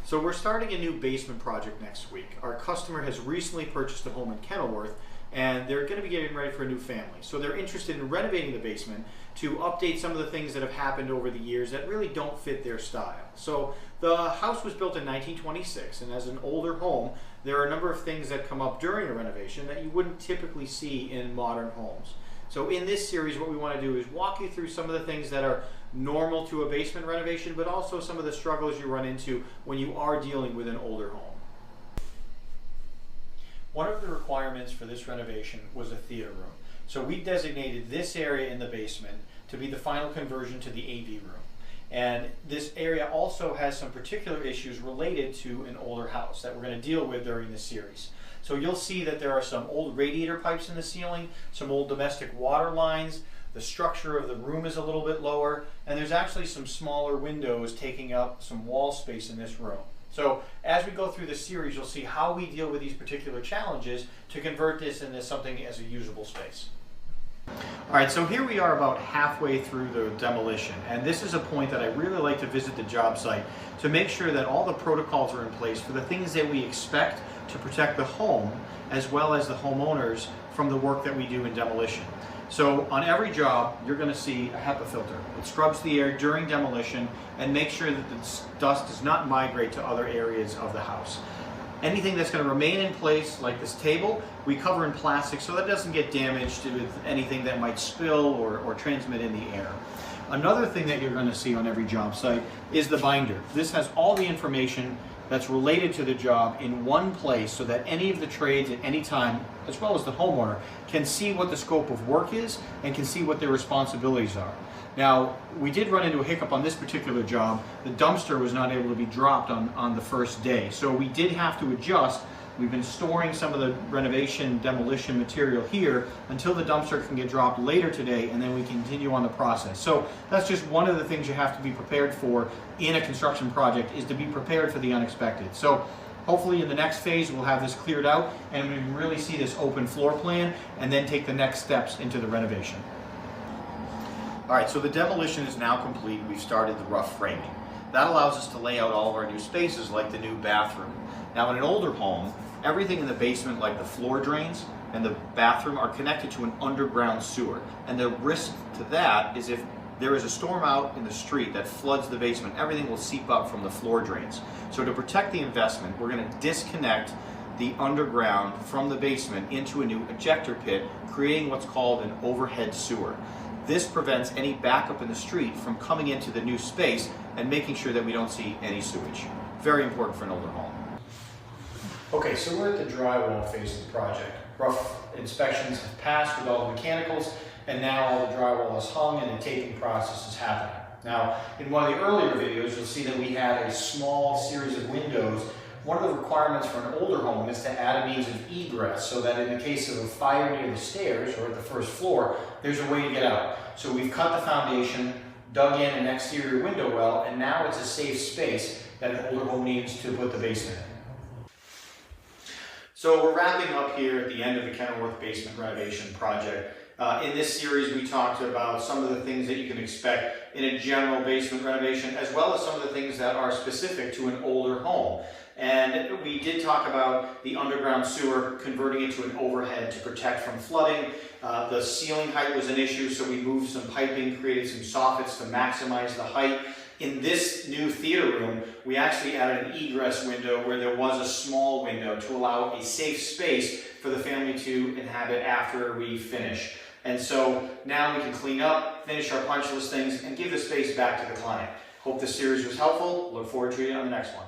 So we're starting a new basement project next week. Our customer has recently purchased a home in Kenilworth and they're going to be getting ready for a new family. So they're interested in renovating the basement to update some of the things that have happened over the years that really don't fit their style. So the house was built in 1926, and as an older home, there are a number of things that come up during a renovation that you wouldn't typically see in modern homes. So in this series, what we want to do is walk you through some of the things that are normal to a basement renovation, but also some of the struggles you run into when you are dealing with an older home. One of the requirements for this renovation was a theater room. So we designated this area in the basement to be the final conversion to the AV room. And this area also has some particular issues related to an older house that we're going to deal with during this series. So you'll see that there are some old radiator pipes in the ceiling, some old domestic water lines, the structure of the room is a little bit lower, and there's actually some smaller windows taking up some wall space in this room. So as we go through this series, you'll see how we deal with these particular challenges to convert this into something as a usable space. All right, so here we are about halfway through the demolition, and this is a point that I really like to visit the job site to make sure that all the protocols are in place for the things that we expect to protect the home as well as the homeowners from the work that we do in demolition. So on every job, you're going to see a HEPA filter. It scrubs the air during demolition and makes sure that the dust does not migrate to other areas of the house. Anything that's going to remain in place, like this table, we cover in plastic so that it doesn't get damaged with anything that might spill or transmit in the air. Another thing that you're going to see on every job site is the binder. This has all the information that's related to the job in one place so that any of the trades at any time, as well as the homeowner, can see what the scope of work is and can see what their responsibilities are. Now, we did run into a hiccup on this particular job. The dumpster was not able to be dropped on the first day, so we did have to adjust. We've been storing some of the renovation demolition material here until the dumpster can get dropped later today, and then we continue on the process. So that's just one of the things you have to be prepared for in a construction project, is to be prepared for the unexpected. So hopefully in the next phase we'll have this cleared out and we can really see this open floor plan and then take the next steps into the renovation. All right, so the demolition is now complete. We've started the rough framing. That allows us to lay out all of our new spaces, like the new bathroom. Now in an older home, everything in the basement, like the floor drains and the bathroom, are connected to an underground sewer. And the risk to that is if there is a storm out in the street that floods the basement, everything will seep up from the floor drains. So to protect the investment, we're going to disconnect the underground from the basement into a new ejector pit, creating what's called an overhead sewer. This prevents any backup in the street from coming into the new space and making sure that we don't see any sewage. Very important for an older home. Okay, so we're at the drywall phase of the project. Rough inspections have passed with all the mechanicals, and now all the drywall is hung and the taping process is happening. Now, in one of the earlier videos, you'll see that we had a small series of windows. One of the requirements for an older home is to add a means of egress so that in the case of a fire near the stairs or at the first floor, there's a way to get out. So we've cut the foundation, dug in an exterior window well, and now it's a safe space that an older home needs to put the basement in. So we're wrapping up here at the end of the Kenilworth basement renovation project. In this series, we talked about some of the things that you can expect in a general basement renovation, as well as some of the things that are specific to an older home. And we did talk about the underground sewer, converting into an overhead to protect from flooding. The ceiling height was an issue, so we moved some piping, created some soffits to maximize the height. In this new theater room, we actually added an egress window where there was a small window to allow a safe space for the family to inhabit after we finish. And so now we can clean up, finish our punch list things, and give the space back to the client. Hope this series was helpful. Look forward to you on the next one.